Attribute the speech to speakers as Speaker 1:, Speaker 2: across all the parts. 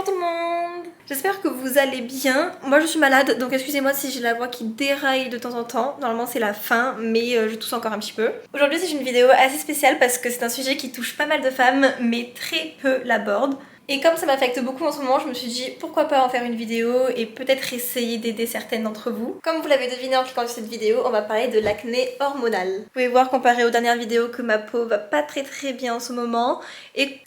Speaker 1: tout le monde! J'espère que vous allez bien. Moi je suis malade donc excusez-moi si j'ai la voix qui déraille de temps en temps. Normalement c'est la fin mais je tousse encore un petit peu. Aujourd'hui c'est une vidéo assez spéciale parce que c'est un sujet qui touche pas mal de femmes mais très peu l'abordent. Et comme ça m'affecte beaucoup en ce moment, je me suis dit pourquoi pas en faire une vidéo et peut-être essayer d'aider certaines d'entre vous. Comme vous l'avez deviné en cliquant sur cette vidéo, on va parler de l'acné hormonal. Vous pouvez voir comparé aux dernières vidéos que ma peau va pas très bien en ce moment et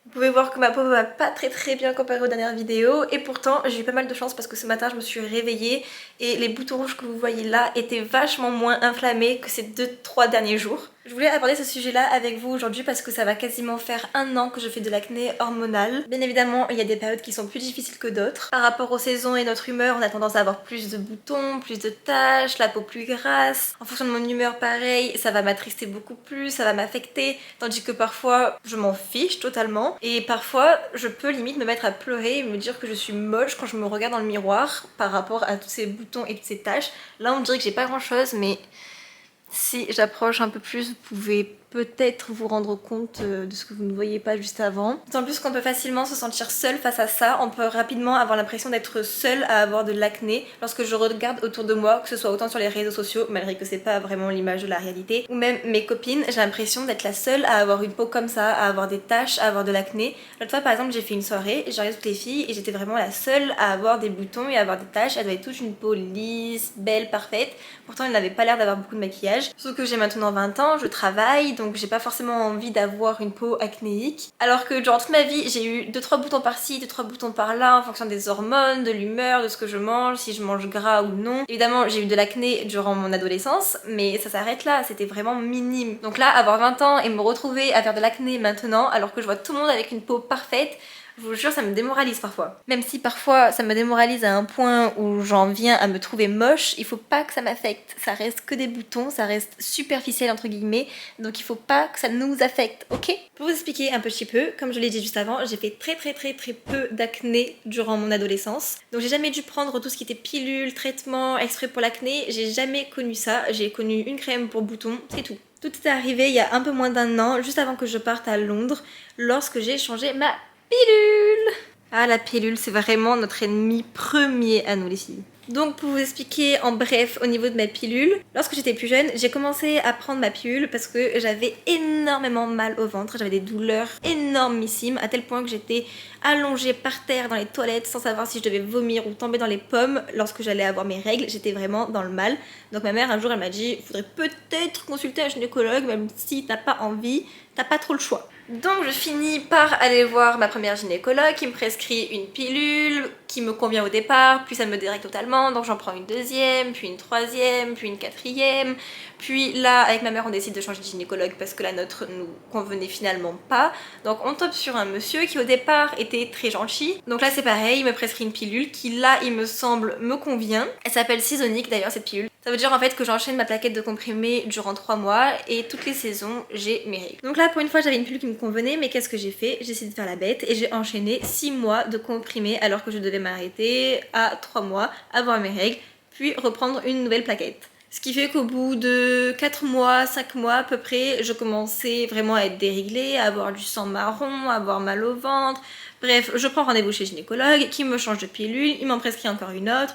Speaker 1: vous pouvez voir que ma peau va pas très bien comparée aux dernières vidéos et pourtant j'ai eu pas mal de chance parce que ce matin je me suis réveillée et les boutons rouges que vous voyez là étaient vachement moins inflammés que ces 2-3 derniers jours. Je voulais aborder ce sujet là avec vous aujourd'hui parce que ça va quasiment faire 1 an que je fais de l'acné hormonal. Bien évidemment il y a des périodes qui sont plus difficiles que d'autres. Par rapport aux saisons et notre humeur on a tendance à avoir plus de boutons, plus de taches, la peau plus grasse. En fonction de mon humeur pareil ça va m'attrister beaucoup plus, ça va m'affecter tandis que parfois je m'en fiche totalement. Et parfois, je peux limite me mettre à pleurer et me dire que je suis moche quand je me regarde dans le miroir par rapport à tous ces boutons et toutes ces taches. Là, on dirait que j'ai pas grand chose, mais si j'approche un peu plus, vous pouvez peut-être vous rendre compte de ce que vous ne voyez pas juste avant. D'autant plus qu'on peut facilement se sentir seul face à ça, on peut rapidement avoir l'impression d'être seul à avoir de l'acné lorsque je regarde autour de moi, que ce soit autant sur les réseaux sociaux, malgré que c'est pas vraiment l'image de la réalité, ou même mes copines, j'ai l'impression d'être la seule à avoir une peau comme ça, à avoir des taches, à avoir de l'acné. L'autre fois par exemple j'ai fait une soirée, j'ai regardé toutes les filles et j'étais vraiment la seule à avoir des boutons et à avoir des taches, elles avaient toutes une peau lisse, belle, parfaite, pourtant elles n'avaient pas l'air d'avoir beaucoup de maquillage. Sauf que j'ai maintenant 20 ans, je travaille, donc j'ai pas forcément envie d'avoir une peau acnéique. Alors que durant toute ma vie, j'ai eu 2-3 boutons par-ci, 2-3 boutons par-là, en fonction des hormones, de l'humeur, de ce que je mange, si je mange gras ou non. Évidemment, j'ai eu de l'acné durant mon adolescence, mais ça s'arrête là, c'était vraiment minime. Donc là, avoir 20 ans et me retrouver à faire de l'acné maintenant, alors que je vois tout le monde avec une peau parfaite, je vous jure, ça me démoralise parfois. Même si parfois ça me démoralise à un point où j'en viens à me trouver moche, il faut pas que ça m'affecte. Ça reste que des boutons, ça reste superficiel entre guillemets, donc il faut pas que ça nous affecte, ok? Pour vous expliquer un petit peu, comme je l'ai dit juste avant, j'ai fait très peu d'acné durant mon adolescence. Donc j'ai jamais dû prendre tout ce qui était pilule, traitement, extrait pour l'acné, j'ai jamais connu ça. J'ai connu une crème pour boutons, c'est tout. Tout est arrivé il y a un peu moins d'1 an, juste avant que je parte à Londres, lorsque j'ai changé ma pilule. Ah, la pilule, c'est vraiment notre ennemi premier à nous les filles. Donc pour vous expliquer en bref au niveau de ma pilule, lorsque j'étais plus jeune, j'ai commencé à prendre ma pilule parce que j'avais énormément mal au ventre, j'avais des douleurs énormissimes à tel point que j'étais allongée par terre dans les toilettes sans savoir si je devais vomir ou tomber dans les pommes lorsque j'allais avoir mes règles, j'étais vraiment dans le mal. Donc ma mère un jour elle m'a dit il faudrait peut-être consulter un gynécologue même si t'as pas envie, t'as pas trop le choix. Donc je finis par aller voir ma première gynécologue qui me prescrit une pilule qui me convient au départ, puis ça me dérègle totalement, donc j'en prends une deuxième, puis une troisième, puis une quatrième, puis là avec ma mère on décide de changer de gynécologue parce que la nôtre nous convenait finalement pas, donc on tombe sur un monsieur qui au départ était très gentil, donc là c'est pareil, il me prescrit une pilule qui là il me semble me convient, elle s'appelle Seasonic d'ailleurs cette pilule. Ça veut dire en fait que j'enchaîne ma plaquette de comprimés durant 3 mois et toutes les saisons j'ai mes règles. Donc là pour une fois j'avais une pilule qui me convenait, mais qu'est-ce que j'ai fait? J'ai essayé de faire la bête et j'ai enchaîné 6 mois de comprimés alors que je devais m'arrêter à 3 mois, avoir mes règles, puis reprendre une nouvelle plaquette. Ce qui fait qu'au bout de 4 mois, 5 mois à peu près, je commençais vraiment à être déréglée, à avoir du sang marron, à avoir mal au ventre. Bref, je prends rendez-vous chez le gynécologue qui me change de pilule, il m'en prescrit encore une autre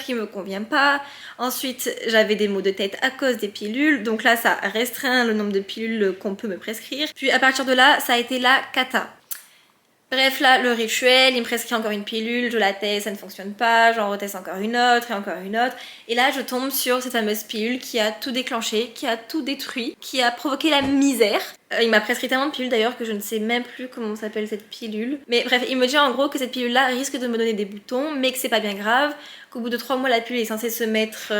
Speaker 1: qui me convient pas. Ensuite, j'avais des maux de tête à cause des pilules, donc là ça restreint le nombre de pilules qu'on peut me prescrire. Puis à partir de là, ça a été la cata. Bref, là, le rituel, il me prescrit encore une pilule, je la teste, ça ne fonctionne pas, j'en reteste encore une autre et encore une autre. Et là, je tombe sur cette fameuse pilule qui a tout déclenché, qui a tout détruit, qui a provoqué la misère. Il m'a prescrit tellement de pilules d'ailleurs que je ne sais même plus comment s'appelle cette pilule. Mais bref, il me dit en gros que cette pilule-là risque de me donner des boutons, mais que c'est pas bien grave, qu'au bout de 3 mois, la pilule est censée se mettre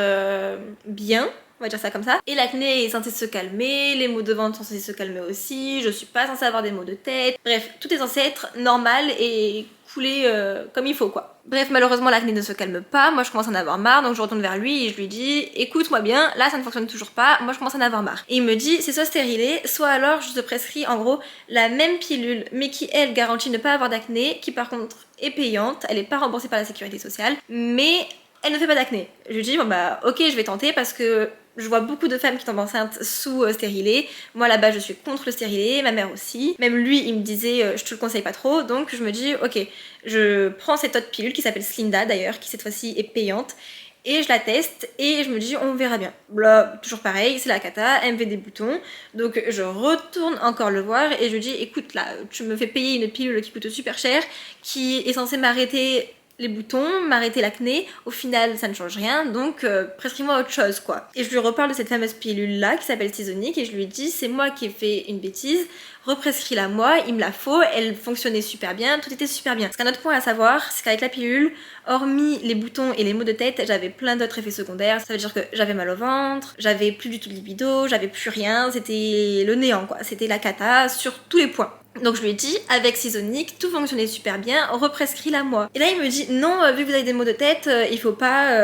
Speaker 1: bien. On va dire ça comme ça. Et l'acné est censé se calmer, les maux de ventre sont censés se calmer aussi, je suis pas censée avoir des maux de tête. Bref, tout est censé être normal et couler comme il faut quoi. Bref, malheureusement l'acné ne se calme pas, moi je commence à en avoir marre, donc je retourne vers lui et je lui dis écoute-moi bien, là ça ne fonctionne toujours pas, moi je commence à en avoir marre. Et il me dit c'est soit stérilé, soit alors je te prescris en gros la même pilule mais qui elle garantit ne pas avoir d'acné, qui par contre est payante, elle est pas remboursée par la sécurité sociale, mais elle ne fait pas d'acné. Je lui dis bon bah ok je vais tenter parce que Je vois beaucoup de femmes qui tombent enceintes sous stérilet. Moi là-bas je suis contre le stérilet, ma mère aussi. Même lui il me disait je te le conseille pas trop, donc je me dis ok, je prends cette autre pilule qui s'appelle Slinda d'ailleurs, qui cette fois-ci est payante. Et je la teste et je me dis on verra bien. Là, toujours pareil, c'est la cata, elle me fait des boutons. Donc je retourne encore le voir et je dis écoute là, tu me fais payer une pilule qui coûte super cher, qui est censée m'arrêter les boutons, m'arrêter l'acné, au final ça ne change rien, donc prescris-moi autre chose quoi. Et je lui reparle de cette fameuse pilule là qui s'appelle Seasonic et je lui dis c'est moi qui ai fait une bêtise, represcris-la moi, il me la faut, elle fonctionnait super bien, tout était super bien. Parce qu'un autre point à savoir, c'est qu'avec la pilule, hormis les boutons et les maux de tête, j'avais plein d'autres effets secondaires, ça veut dire que j'avais mal au ventre, j'avais plus du tout de libido, j'avais plus rien, c'était le néant quoi, c'était la cata sur tous les points. Donc je lui ai dit, avec Seasonic, tout fonctionnait super bien, represcris-la moi. Et là il me dit, non, vu que vous avez des maux de tête, il faut pas...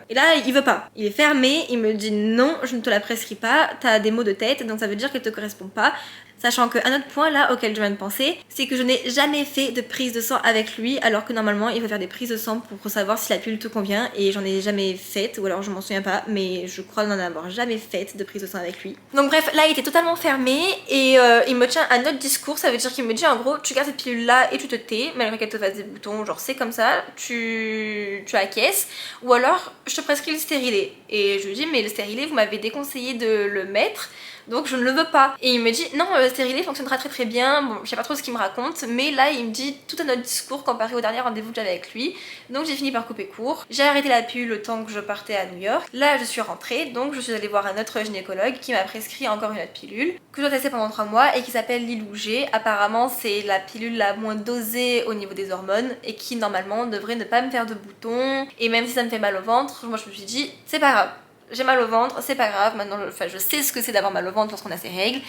Speaker 1: Et là il veut pas, il est fermé, il me dit, non, je ne te la prescris pas, t'as des maux de tête, donc ça veut dire qu'elle te correspond pas. Sachant qu'un autre point là auquel je viens de penser, c'est que je n'ai jamais fait de prise de sang avec lui, alors que normalement il faut faire des prises de sang pour savoir si la pilule te convient, et j'en ai jamais faite, ou alors je m'en souviens pas, mais je crois n'en avoir jamais faite de prise de sang avec lui. Donc bref, là il était totalement fermé, et il me tient un autre discours, ça veut dire qu'il me dit en gros, tu gardes cette pilule là et tu te tais, malgré qu'elle te fasse des boutons, genre c'est comme ça, tu acquiesces, ou alors je te prescris le stérilet. Et je lui dis, mais le stérilet vous m'avez déconseillé de le mettre, donc je ne le veux pas. Et il me dit non, le stérilet fonctionnera très très bien. Bon, je sais pas trop ce qu'il me raconte, mais là il me dit tout un autre discours comparé au dernier rendez-vous que j'avais avec lui. Donc j'ai fini par couper court. J'ai arrêté la pilule le temps que je partais à New York. Là je suis rentrée, donc je suis allée voir un autre gynécologue qui m'a prescrit encore une autre pilule que je dois tester pendant 3 mois et qui s'appelle Lilougé. Apparemment c'est la pilule la moins dosée au niveau des hormones et qui normalement devrait ne pas me faire de boutons. Et même si ça me fait mal au ventre, moi je me suis dit c'est pas grave. J'ai mal au ventre, c'est pas grave, maintenant je sais ce que c'est d'avoir mal au ventre lorsqu'on a ses règles.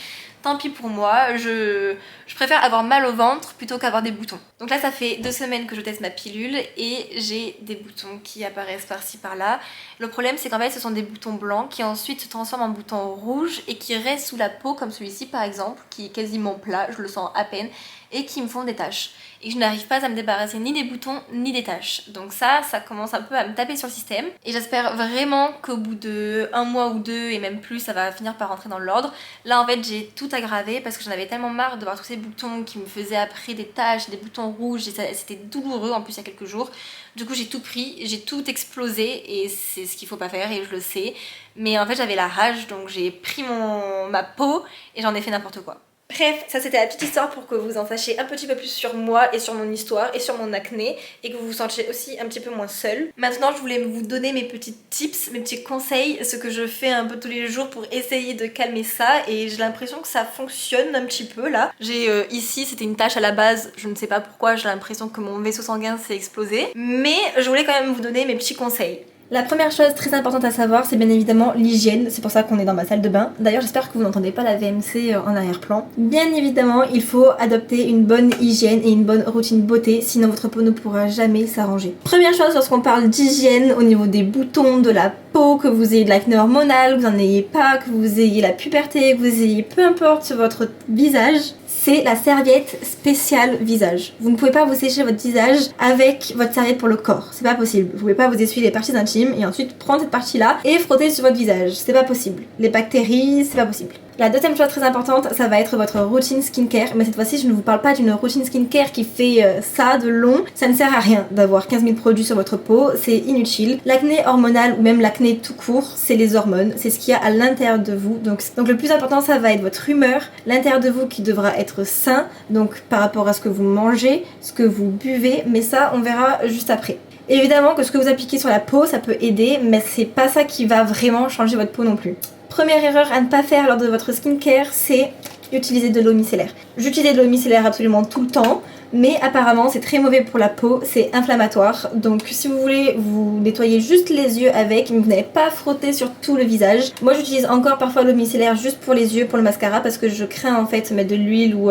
Speaker 1: Tant pis pour moi, je préfère avoir mal au ventre plutôt qu'avoir des boutons. Donc là ça fait 2 semaines que je teste ma pilule et j'ai des boutons qui apparaissent par-ci par-là. Le problème c'est qu'en fait ce sont des boutons blancs qui ensuite se transforment en boutons rouges et qui restent sous la peau comme celui-ci par exemple, qui est quasiment plat, je le sens à peine, et qui me font des taches. Et je n'arrive pas à me débarrasser ni des boutons ni des taches. Donc ça commence un peu à me taper sur le système. Et j'espère vraiment qu'au bout de 1 mois ou 2 et même plus, ça va finir par rentrer dans l'ordre. Là en fait j'ai tout aggravé parce que j'en avais tellement marre de voir tous ces boutons qui me faisaient après des taches, des boutons rouges, et c'était douloureux en plus il y a quelques jours. Du coup j'ai tout pris, j'ai tout explosé et c'est ce qu'il faut pas faire et je le sais. Mais en fait j'avais la rage, donc j'ai pris ma peau et j'en ai fait n'importe quoi. Bref, ça c'était la petite histoire pour que vous en sachiez un petit peu plus sur moi et sur mon histoire et sur mon acné et que vous vous sentiez aussi un petit peu moins seule. Maintenant je voulais vous donner mes petits tips, mes petits conseils, ce que je fais un peu tous les jours pour essayer de calmer ça, et j'ai l'impression que ça fonctionne un petit peu là. J'ai ici, c'était une tache à la base, je ne sais pas pourquoi, j'ai l'impression que mon vaisseau sanguin s'est explosé, mais je voulais quand même vous donner mes petits conseils. La première chose très importante à savoir, c'est bien évidemment l'hygiène, c'est pour ça qu'on est dans ma salle de bain. D'ailleurs j'espère que vous n'entendez pas la VMC en arrière-plan. Bien évidemment il faut adopter une bonne hygiène et une bonne routine beauté, sinon votre peau ne pourra jamais s'arranger. Première chose, lorsqu'on parle d'hygiène au niveau des boutons, de la peau, que vous ayez de l'acné hormonal, que vous n'en ayez pas, que vous ayez la puberté, que vous ayez peu importe sur votre visage, c'est la serviette spéciale visage. Vous ne pouvez pas vous sécher votre visage avec votre serviette pour le corps, c'est pas possible. Vous pouvez pas vous essuyer les parties intimes et ensuite prendre cette partie-là et frotter sur votre visage, c'est pas possible. Les bactéries, c'est pas possible. La deuxième chose très importante, ça va être votre routine skincare, mais cette fois-ci je ne vous parle pas d'une routine skincare qui fait ça de long. Ça ne sert à rien d'avoir 15 000 produits sur votre peau, c'est inutile. L'acné hormonal ou même l'acné tout court, c'est les hormones, c'est ce qu'il y a à l'intérieur de vous. Donc le plus important ça va être votre humeur, l'intérieur de vous qui devra être sain, donc par rapport à ce que vous mangez, ce que vous buvez, mais ça on verra juste après. Évidemment que ce que vous appliquez sur la peau ça peut aider, mais c'est pas ça qui va vraiment changer votre peau non plus. Première erreur à ne pas faire lors de votre skincare, c'est utiliser de l'eau micellaire. J'utilisais de l'eau micellaire absolument tout le temps, mais apparemment c'est très mauvais pour la peau, c'est inflammatoire. Donc si vous voulez vous nettoyer juste les yeux avec, mais vous n'avez pas frotté sur tout le visage. Moi j'utilise encore parfois l'eau micellaire juste pour les yeux, pour le mascara, parce que je crains en fait mettre de l'huile ou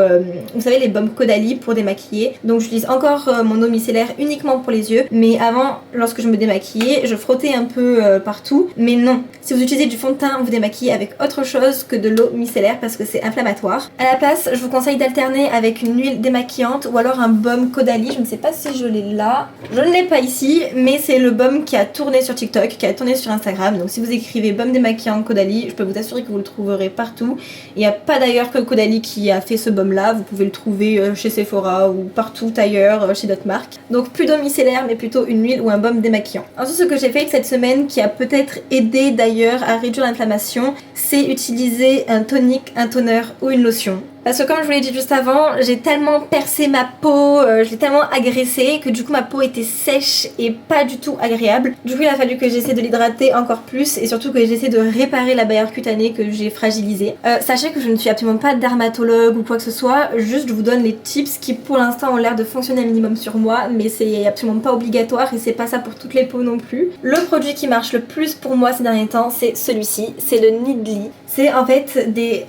Speaker 1: vous savez les baumes Caudalie pour démaquiller. Donc j'utilise encore mon eau micellaire uniquement pour les yeux, mais avant lorsque je me démaquillais je frottais un peu partout. Mais non, si vous utilisez du fond de teint, vous démaquillez avec autre chose que de l'eau micellaire parce que c'est inflammatoire. obligatoire. À la place, je vous conseille d'alterner avec une huile démaquillante ou alors un baume Caudalie. Je ne sais pas si je l'ai là. Je ne l'ai pas ici, mais c'est le baume qui a tourné sur TikTok, qui a tourné sur Instagram. Donc si vous écrivez baume démaquillant Caudalie, je peux vous assurer que vous le trouverez partout. Il n'y a pas d'ailleurs que Caudalie qui a fait ce baume là. Vous pouvez le trouver chez Sephora ou partout ailleurs, chez d'autres marques. Donc plus d'eau micellaire, mais plutôt une huile ou un baume démaquillant. Ensuite, ce que j'ai fait cette semaine, qui a peut-être aidé d'ailleurs à réduire l'inflammation, c'est utiliser un tonique, un toner ou une lotion. Parce que comme je vous l'ai dit juste avant, j'ai tellement percé ma peau, je l'ai tellement agressée que du coup ma peau était sèche et pas du tout agréable. Du coup il a fallu que j'essaie de l'hydrater encore plus et surtout que j'essaie de réparer la barrière cutanée que j'ai fragilisée. Sachez que je ne suis absolument pas dermatologue ou quoi que ce soit, juste je vous donne les tips qui pour l'instant ont l'air de fonctionner un minimum sur moi, mais c'est absolument pas obligatoire et c'est pas ça pour toutes les peaux non plus. Le produit qui marche le plus pour moi ces derniers temps, c'est celui-ci, c'est le Needly. C'est en fait des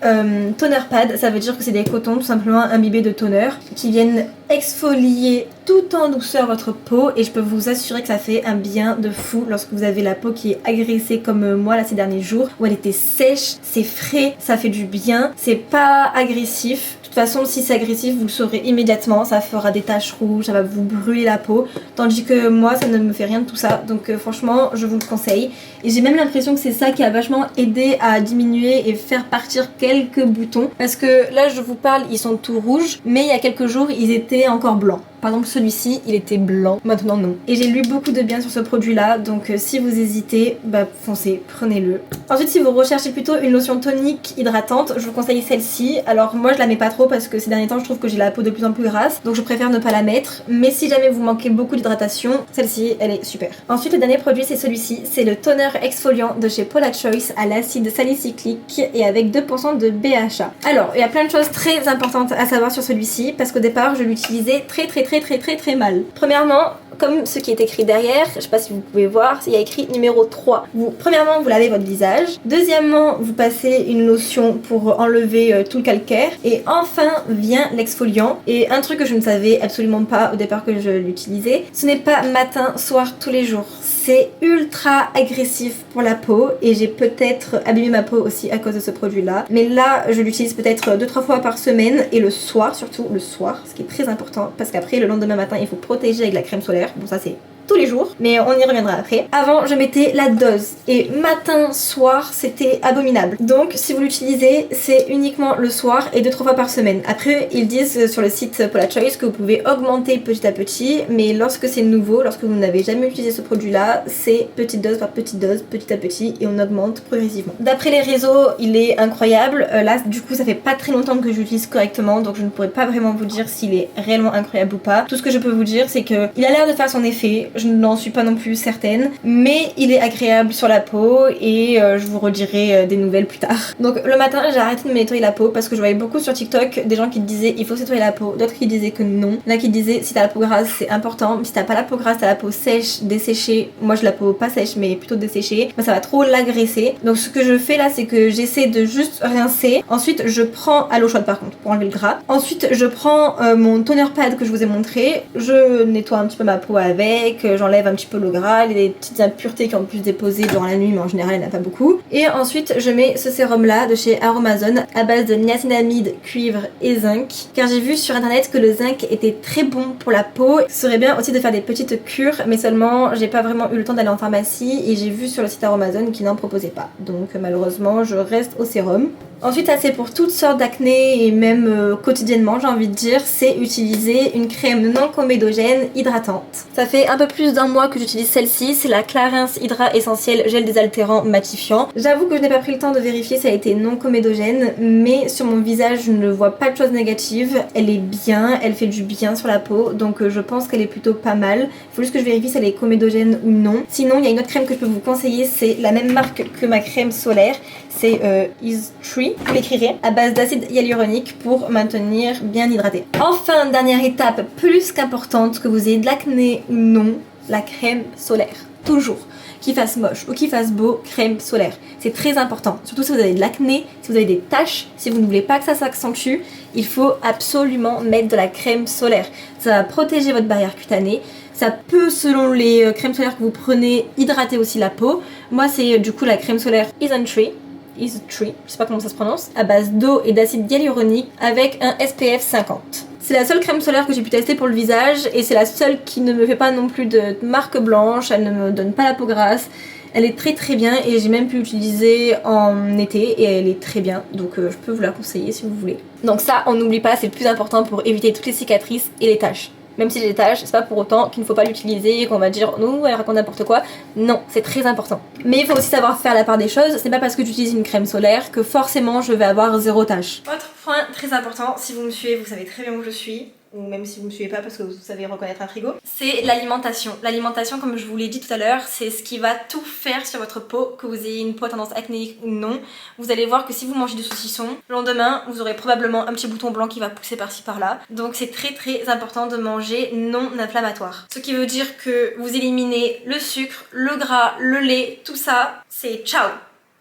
Speaker 1: toner pads, ça veut dire que c'est des cotons tout simplement imbibés de toner qui viennent exfolier tout en douceur votre peau et je peux vous assurer que ça fait un bien de fou lorsque vous avez la peau qui est agressée comme moi là ces derniers jours où elle était sèche, c'est frais, ça fait du bien, c'est pas agressif. De toute façon si c'est agressif vous le saurez immédiatement, ça fera des taches rouges, ça va vous brûler la peau, tandis que moi ça ne me fait rien de tout ça, donc franchement je vous le conseille et j'ai même l'impression que c'est ça qui a vachement aidé à diminuer et faire partir quelques boutons parce que là je vous parle ils sont tout rouges mais il y a quelques jours ils étaient encore blancs. Par exemple celui-ci il était blanc, maintenant non. Et j'ai lu beaucoup de bien sur ce produit là donc si vous hésitez, bah foncez, prenez-le. Ensuite si vous recherchez plutôt une lotion tonique hydratante, je vous conseille celle-ci. Alors moi je la mets pas trop parce que ces derniers temps je trouve que j'ai la peau de plus en plus grasse donc je préfère ne pas la mettre. Mais si jamais vous manquez beaucoup d'hydratation, celle-ci elle est super. Ensuite le dernier produit c'est celui-ci, c'est le toner exfoliant de chez Paula Choice à l'acide salicylique et avec 2% de BHA. Alors il y a plein de choses très importantes à savoir sur celui-ci parce qu'au départ je l'utilisais très mal. Premièrement, comme ce qui est écrit derrière, je sais pas si vous pouvez voir, il y a écrit numéro 3. Premièrement, vous lavez votre visage. Deuxièmement, vous passez une lotion pour enlever tout le calcaire. Et enfin vient l'exfoliant. Et un truc que je ne savais absolument pas au départ que je l'utilisais, ce n'est pas matin, soir, tous les jours. C'est ultra agressif pour la peau et j'ai peut-être abîmé ma peau aussi à cause de ce produit là. Mais là, je l'utilise peut-être 2-3 fois par semaine et le soir, surtout le soir, ce qui est très important parce qu'après le lendemain matin, il faut protéger avec la crème solaire. Bon, ça c'est tous les jours, mais on y reviendra après. Avant, je mettais la dose et matin, soir, c'était abominable. Donc, si vous l'utilisez, c'est uniquement le soir et 2-3 fois par semaine. Après, ils disent sur le site Paula Choice que vous pouvez augmenter petit à petit, mais lorsque c'est nouveau, lorsque vous n'avez jamais utilisé ce produit-là, c'est petite dose par petite dose, petit à petit, et on augmente progressivement. D'après les réseaux, il est incroyable. Là, du coup, ça fait pas très longtemps que je l'utilise correctement, donc je ne pourrais pas vraiment vous dire s'il est réellement incroyable ou pas. Tout ce que je peux vous dire, c'est que il a l'air de faire son effet. Je n'en suis pas non plus certaine, mais il est agréable sur la peau et je vous redirai des nouvelles plus tard. Donc le matin j'ai arrêté de me nettoyer la peau parce que je voyais beaucoup sur TikTok des gens qui disaient il faut se nettoyer la peau, d'autres qui disaient que non, là qui disaient si t'as la peau grasse c'est important, si t'as pas la peau grasse, t'as la peau sèche, desséchée, moi j'ai la peau pas sèche mais plutôt desséchée, bah, ça va trop l'agresser. Donc ce que je fais là c'est que j'essaie de juste rincer, ensuite je prends à l'eau chaude par contre pour enlever le gras, ensuite je prends mon toner pad que je vous ai montré, je nettoie un petit peu ma peau avec, j'enlève un petit peu le gras, les petites impuretés qui ont pu se déposer durant la nuit mais en général il n'y en a pas beaucoup. Et ensuite je mets ce sérum là de chez Aromazone à base de niacinamide, cuivre et zinc car j'ai vu sur internet que le zinc était très bon pour la peau. Ce serait bien aussi de faire des petites cures mais seulement j'ai pas vraiment eu le temps d'aller en pharmacie et j'ai vu sur le site Aromazone qu'ils n'en proposaient pas. Donc malheureusement je reste au sérum. Ensuite ça c'est pour toutes sortes d'acné et même quotidiennement j'ai envie de dire, c'est utiliser une crème non comédogène hydratante. Ça fait un peu plus d'un mois que j'utilise celle-ci, c'est la Clarins Hydra Essentiel Gel Désaltérant Matifiant. J'avoue que je n'ai pas pris le temps de vérifier si elle était non comédogène mais sur mon visage je ne vois pas de choses négatives, elle est bien, elle fait du bien sur la peau donc je pense qu'elle est plutôt pas mal. Il faut juste que je vérifie si elle est comédogène ou non. Sinon il y a une autre crème que je peux vous conseiller, c'est la même marque que ma crème solaire, c'est Is Tree, vous l'écrirez, à base d'acide hyaluronique pour maintenir bien hydraté. Enfin, dernière étape plus qu'importante, que vous ayez de l'acné ou non, la crème solaire. Toujours. Qu'il fasse moche ou qu'il fasse beau, crème solaire. C'est très important. Surtout si vous avez de l'acné, si vous avez des taches, si vous ne voulez pas que ça s'accentue, il faut absolument mettre de la crème solaire. Ça va protéger votre barrière cutanée. Ça peut, selon les crèmes solaires que vous prenez, hydrater aussi la peau. Moi, c'est du coup la crème solaire Is Tree. is Tree, je sais pas comment ça se prononce, à base d'eau et d'acide hyaluronique avec un SPF 50. C'est la seule crème solaire que j'ai pu tester pour le visage et c'est la seule qui ne me fait pas non plus de marque blanche, elle ne me donne pas la peau grasse. Elle est très bien et j'ai même pu l'utiliser en été et elle est très bien, donc je peux vous la conseiller si vous voulez. Donc ça, on n'oublie pas, c'est le plus important pour éviter toutes les cicatrices et les taches. Même si j'ai des taches, c'est pas pour autant qu'il ne faut pas l'utiliser et qu'on va dire non, elle raconte n'importe quoi. Non, c'est très important. Mais il faut aussi savoir faire la part des choses, c'est pas parce que j'utilise une crème solaire que forcément je vais avoir zéro tache. Autre point très important, si vous me suivez, vous savez très bien où je suis. Ou même si vous ne me suivez pas parce que vous savez reconnaître un frigo, c'est l'alimentation. L'alimentation, comme je vous l'ai dit tout à l'heure, c'est ce qui va tout faire sur votre peau, que vous ayez une peau à tendance acnéique ou non. Vous allez voir que si vous mangez du saucisson, le lendemain, vous aurez probablement un petit bouton blanc qui va pousser par-ci par-là. Donc c'est très important de manger non inflammatoire. Ce qui veut dire que vous éliminez le sucre, le gras, le lait, tout ça, c'est ciao.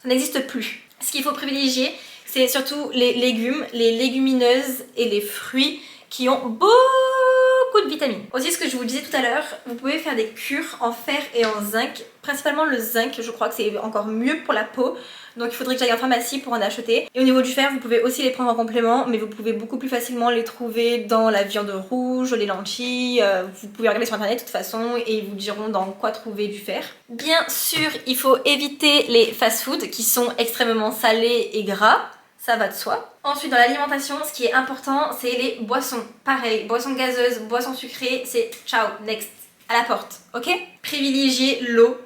Speaker 1: Ça n'existe plus. Ce qu'il faut privilégier, c'est surtout les légumes, les légumineuses et les fruits qui ont beaucoup de vitamines. Aussi, ce que je vous disais tout à l'heure, vous pouvez faire des cures en fer et en zinc. Principalement le zinc, je crois que c'est encore mieux pour la peau. Donc il faudrait que j'aille en pharmacie pour en acheter. Et au niveau du fer, vous pouvez aussi les prendre en complément, mais vous pouvez beaucoup plus facilement les trouver dans la viande rouge, les lentilles. Vous pouvez regarder sur internet de toute façon et ils vous diront dans quoi trouver du fer. Bien sûr, il faut éviter les fast-foods qui sont extrêmement salés et gras. Ça va de soi. Ensuite, dans l'alimentation, ce qui est important, c'est les boissons. Pareil, boissons gazeuses, boissons sucrées, c'est ciao, next, à la porte, ok? Privilégiez l'eau.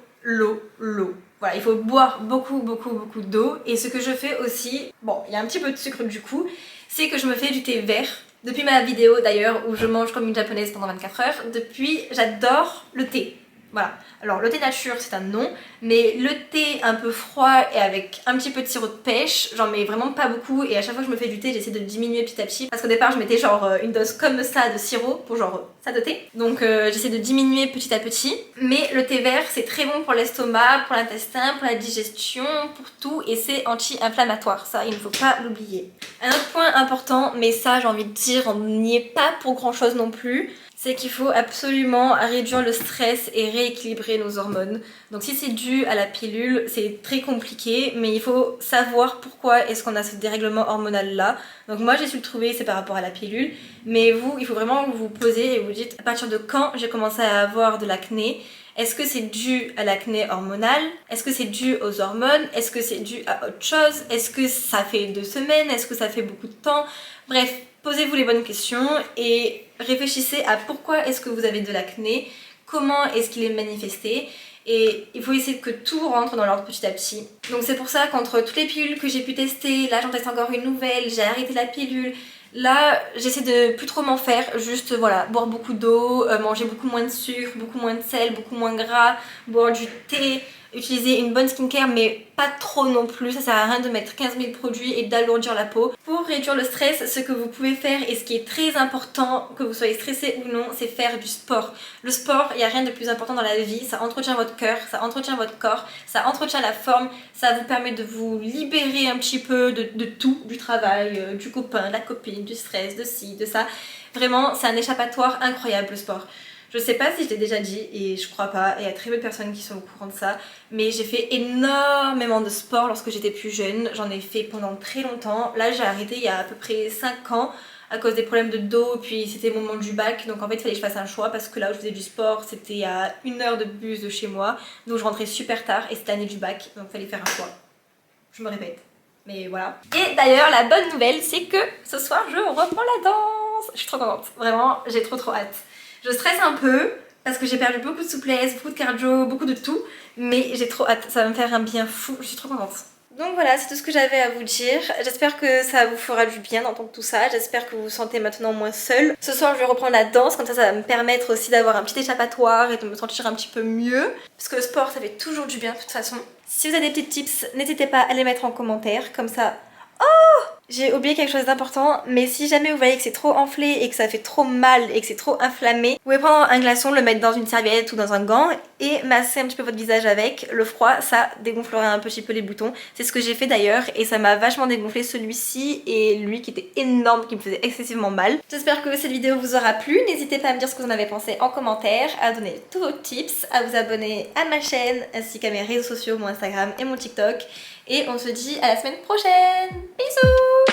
Speaker 1: Voilà, il faut boire beaucoup d'eau. Et ce que je fais aussi, bon, il y a un petit peu de sucre du coup, c'est que je me fais du thé vert. Depuis ma vidéo d'ailleurs, où je mange comme une japonaise pendant 24 heures, depuis, j'adore le thé. Voilà, alors le thé nature c'est un non, mais le thé un peu froid et avec un petit peu de sirop de pêche, j'en mets vraiment pas beaucoup et à chaque fois que je me fais du thé j'essaie de diminuer petit à petit parce qu'au départ je mettais genre une dose comme ça de sirop pour genre ça de thé, donc j'essaie de diminuer petit à petit, mais le thé vert c'est très bon pour l'estomac, pour l'intestin, pour la digestion, pour tout et c'est anti-inflammatoire, ça il ne faut pas l'oublier. Un autre point important, mais ça j'ai envie de dire on n'y est pas pour grand chose non plus, c'est qu'il faut absolument réduire le stress et rééquilibrer nos hormones. Donc si c'est dû à la pilule, c'est très compliqué, mais il faut savoir pourquoi est-ce qu'on a ce dérèglement hormonal là. Donc moi j'ai su le trouver, c'est par rapport à la pilule, mais vous, il faut vraiment que vous vous posez et vous dites à partir de quand j'ai commencé à avoir de l'acné. Est-ce que c'est dû à l'acné hormonal? Est-ce que c'est dû aux hormones? Est-ce que c'est dû à autre chose? Est-ce que ça fait 2 semaines? Est-ce que ça fait beaucoup de temps? Bref, posez-vous les bonnes questions et réfléchissez à pourquoi est-ce que vous avez de l'acné, comment est-ce qu'il est manifesté et il faut essayer que tout rentre dans l'ordre petit à petit. Donc c'est pour ça qu'entre toutes les pilules que j'ai pu tester, là j'en teste encore une nouvelle, j'ai arrêté la pilule. Là, j'essaie de plus trop m'en faire, juste voilà, boire beaucoup d'eau, manger beaucoup moins de sucre, beaucoup moins de sel, beaucoup moins gras, boire du thé, utiliser une bonne skincare mais pas trop non plus, ça sert à rien de mettre 15 000 produits et d'alourdir la peau. Pour réduire le stress, ce que vous pouvez faire et ce qui est très important, que vous soyez stressé ou non, c'est faire du sport. Le sport, il n'y a rien de plus important dans la vie, ça entretient votre cœur, ça entretient votre corps, ça entretient la forme, ça vous permet de vous libérer un petit peu de tout, du travail, du copain, de la copine, du stress, de ci, de ça. Vraiment, c'est un échappatoire incroyable le sport. Je sais pas si je l'ai déjà dit et je crois pas, et il y a très peu de personnes qui sont au courant de ça, mais j'ai fait énormément de sport lorsque j'étais plus jeune, j'en ai fait pendant très longtemps. Là j'ai arrêté il y a à peu près 5 ans à cause des problèmes de dos, puis c'était le moment du bac, donc en fait il fallait que je fasse un choix parce que là où je faisais du sport c'était à 1 heure de bus de chez moi, donc je rentrais super tard et c'était l'année du bac, donc il fallait faire un choix. Je me répète, mais voilà. Et d'ailleurs la bonne nouvelle c'est que ce soir je reprends la danse, je suis trop contente, vraiment j'ai trop hâte. Je stresse un peu parce que j'ai perdu beaucoup de souplesse, beaucoup de cardio, beaucoup de tout, mais j'ai trop hâte, ça va me faire un bien fou, je suis trop contente. Donc voilà, c'est tout ce que j'avais à vous dire. J'espère que ça vous fera du bien d'entendre tout ça, j'espère que vous vous sentez maintenant moins seule. Ce soir je vais reprendre la danse, comme ça va me permettre aussi d'avoir un petit échappatoire et de me sentir un petit peu mieux. Parce que le sport ça fait toujours du bien de toute façon. Si vous avez des petits tips, n'hésitez pas à les mettre en commentaire, comme ça... Oh! J'ai oublié quelque chose d'important, mais si jamais vous voyez que c'est trop enflé et que ça fait trop mal et que c'est trop inflammé, vous pouvez prendre un glaçon, le mettre dans une serviette ou dans un gant et masser un petit peu votre visage avec. Le froid, ça dégonflera un petit peu les boutons. C'est ce que j'ai fait d'ailleurs et ça m'a vachement dégonflé, celui-ci et lui qui était énorme, qui me faisait excessivement mal. J'espère que cette vidéo vous aura plu. N'hésitez pas à me dire ce que vous en avez pensé en commentaire, à donner tous vos tips, à vous abonner à ma chaîne ainsi qu'à mes réseaux sociaux, mon Instagram et mon TikTok. Et on se dit à la semaine prochaine. Bisous!